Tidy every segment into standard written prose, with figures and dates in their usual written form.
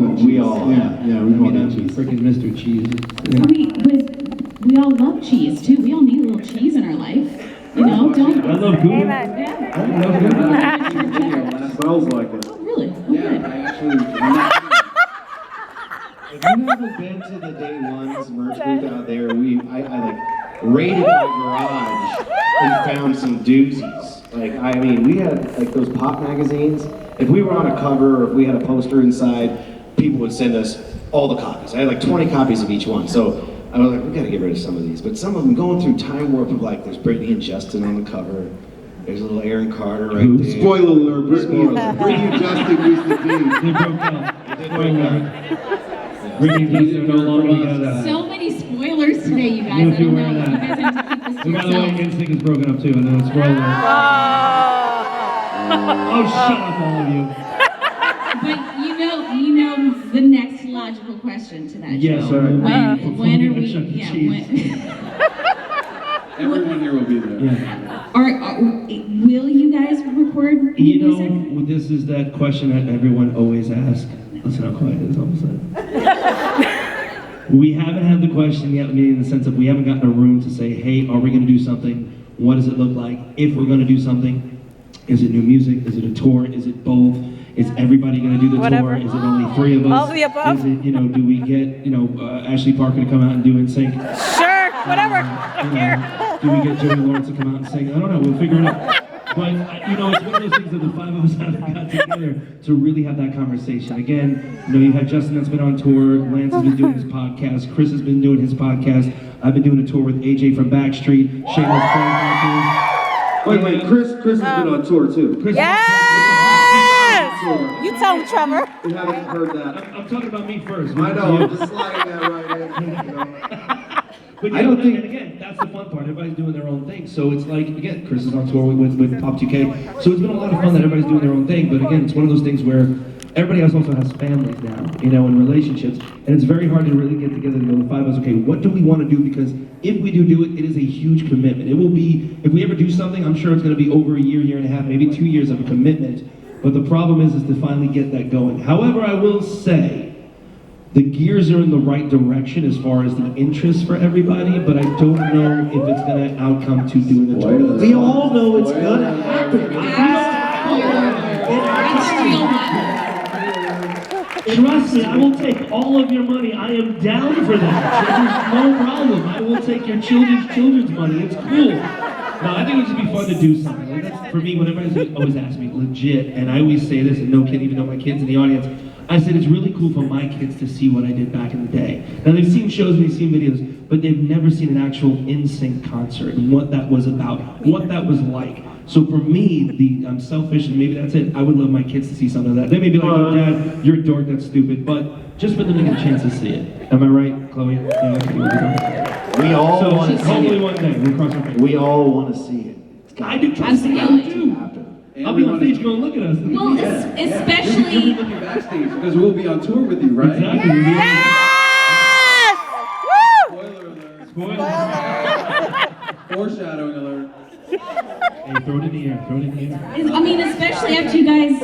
got cheese. We all, yeah, we've all got cheese. Freaking Mr. Cheese. We all love cheese too. We all need a little cheese in our life. You know, don't. I love Gouda. Yeah. I love Gouda. Smells like it. Oh, really? Oh, Yeah, good. I actually. If you haven't been to the Day One's merch booth out there, I like raided my garage and found some doozies. Like, I mean, we had like those pop magazines. If we were on a cover or if we had a poster inside, people would send us all the copies. I had like 20 copies of each one. So I was like, we gotta get rid of some of these. But some of them going through time warp of like, there's Brittany and Justin on the cover. There's a little Aaron Carter right there. Spoiler alert, Spoiler. Brittany and Justin used to be. They broke down. Spoiler alert. Brittany and Justin are no longer together. So many spoilers today, you guys. If you're I wearing don't know. that. You guys have to keep this to And by the way, yourselves. NSYNC is broken up too, and then it's spoiler alert. Oh, shut up, all of you. But you know the next logical question to that. Yes, Joe. sir. When are we? Chuck E. Yeah. Cheese. Everyone here will be there. Yeah. Will you guys record new You music? know, this is that question that everyone always asks. Listen how quiet it is all of a sudden. We haven't had the question yet, meaning in the sense of we haven't gotten a room to say, hey, are we going to do something? What does it look like? If we're going to do something, is it new music? Is it a tour? Is it both? Is everybody going to do the Whatever. tour? Is it only 3 of us? All of the above. Is it, do we get, Ashley Parker to come out and do NSYNC? Sure, whatever. I don't care. Do we get Joey Lawrence to come out and sing? I don't know. We'll figure it out. But, it's one of those things that the 5 of us haven't got together to really have that conversation. Again, you had Justin that's been on tour, Lance has been doing his podcast, Chris has been doing his podcast, I've been doing a tour with AJ from Backstreet, Shameless Plug. Wait, Chris has been on tour too. Chris Yes! You tell him, Trevor. We haven't heard that. I'm talking about me first. I know, I'm just sliding that right in. But I don't think- and again, that's the fun part. Everybody's doing their own thing. So it's like, again, Chris is on tour with Pop 2K. So it's been a lot of fun that everybody's doing their own thing. But again, it's one of those things where everybody else also has families now, and relationships. And it's very hard to really get together and go, the 5 of us, okay, what do we want to do? Because if we do it, it is a huge commitment. It will be, if we ever do something, I'm sure it's going to be over a year and a half, maybe 2 years of a commitment. But the problem is to finally get that going. However, I will say, the gears are in the right direction as far as the interest for everybody, but I don't know if it's going to outcome to doing the tour. We all know it's gonna happen. Trust me, I will take all of your money. I am down for that. There's no problem. I will take your children's money. It's cool. No, I think it would just be fun to do something. Like that's, for me, when everybody's always asks me, legit, and I always say this, and no kid, even though my kid's in the audience, I said it's really cool for my kids to see what I did back in the day. Now they've seen shows and they've seen videos, but they've never seen an actual NSYNC concert and what that was about, what that was like. So for me, I'm selfish and maybe that's it. I would love my kids to see something like that. They may be like, oh, Dad, you're a dork, that's stupid, but just for them to get a chance to see it. Am I right, Chloe? Yeah, I think we'll do that. We all So want to see hopefully it. one day we'll cross our fingers. We all want to see it. I do trust me, I do. Happen. I'll be on stage going, look at us. Well, You'll especially. be looking backstage because we'll be on tour with you, right? Exactly. Yes! Woo! Spoiler alert. Foreshadowing alert. Hey, throw it in the air, throw it in the air. I mean, especially after you guys,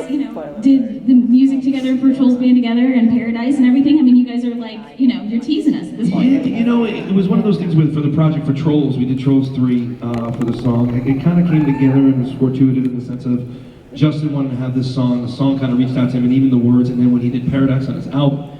did the music together, Virtual's band together, and Paradise and everything. I mean, you guys are like, you're teasing us at this point. Yeah, it was one of those things for the project for Trolls. We did Trolls 3 for the song. It kind of came together and was fortuitous in the sense of Justin wanted to have this song. The song kind of reached out to him, and even the words. And then when he did Paradise on his album,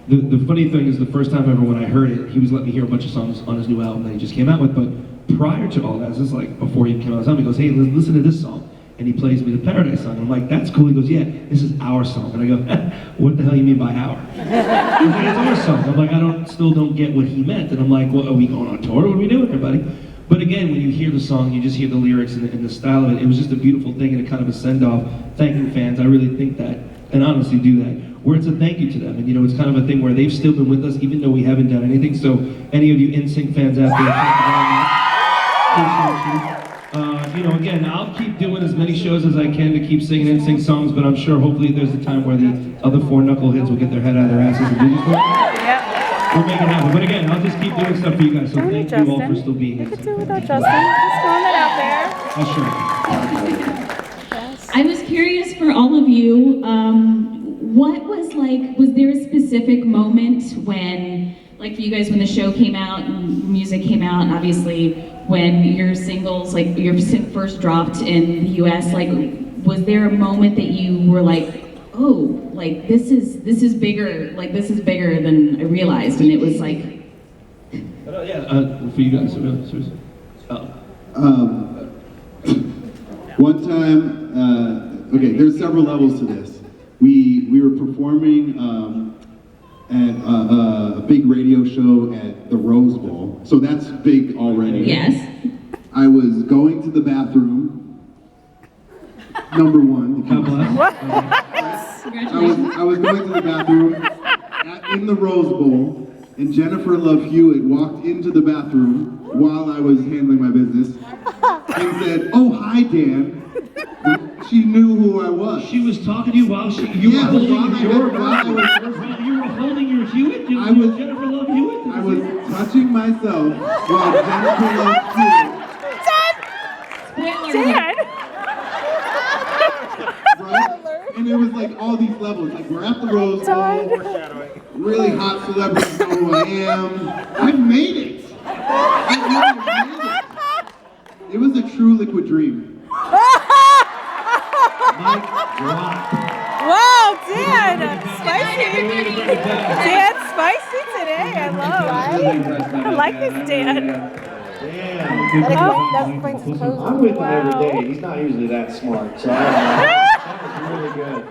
the funny thing is the first time ever when I heard it, he was letting me hear a bunch of songs on his new album that he just came out with. But prior to all that, this is like before he came out with his album, he goes, hey, listen to this song. And he plays me the Paradise song. And I'm like, that's cool. He goes, yeah, this is our song. And I go, what the hell you mean by our? He's like, it's our song. I'm like, I still don't get what he meant. And I'm like, well, are we going on tour? What are we doing here, buddy? But again, when you hear the song, you just hear the lyrics and the style of it. It was just a beautiful thing and a kind of a send-off. Thanking fans, I really think that, and honestly do that, where it's a thank you to them. And it's kind of a thing where they've still been with us even though we haven't done anything. So any of you NSYNC fans out there, thank you very much. Appreciate you. Again, I'll keep doing as many shows as I can to keep singing NSYNC songs, but I'm sure hopefully there's a time where the other 4 knuckleheads will get their head out of their asses and do this. We'll make it happen. But again, I'll just keep doing stuff for you guys. So thank you all for still being here. We could do without Justin. Just throwing that out there. Sure. I was curious for all of you, what was like, was there a specific moment when, like for you guys, when the show came out and music came out, and obviously when your singles, like your first dropped in the US, like was there a moment that you were like, oh, like this is bigger, like this is bigger than I realized, and it was like, for you guys, seriously. One time, okay, there's several levels to this. We were performing at a big radio show at the Rose Bowl, so that's big already. yes. I was going to the bathroom. Number one. God bless. I was going to the bathroom in the Rose Bowl, and Jennifer Love Hewitt walked into the bathroom while I was handling my business and said, "Oh, hi, Dan." She knew who I was. She was talking to you while you were holding your Hewitt? I was- Jennifer Love Hewitt? I was touching myself while Jennifer Love Hewitt, Dad. right? And it was like all these levels. Like we're at the Rose Bowl. Really hot celebrities know who I am. I've made it. I've made it. It was a true liquid dream. Mic drop. Whoa, Dan. Spicy. Dan, spicy today. I love. I like this Dan. Damn. That brings his clothes I'm with him Wow. every day. He's not usually that smart, so that was really good.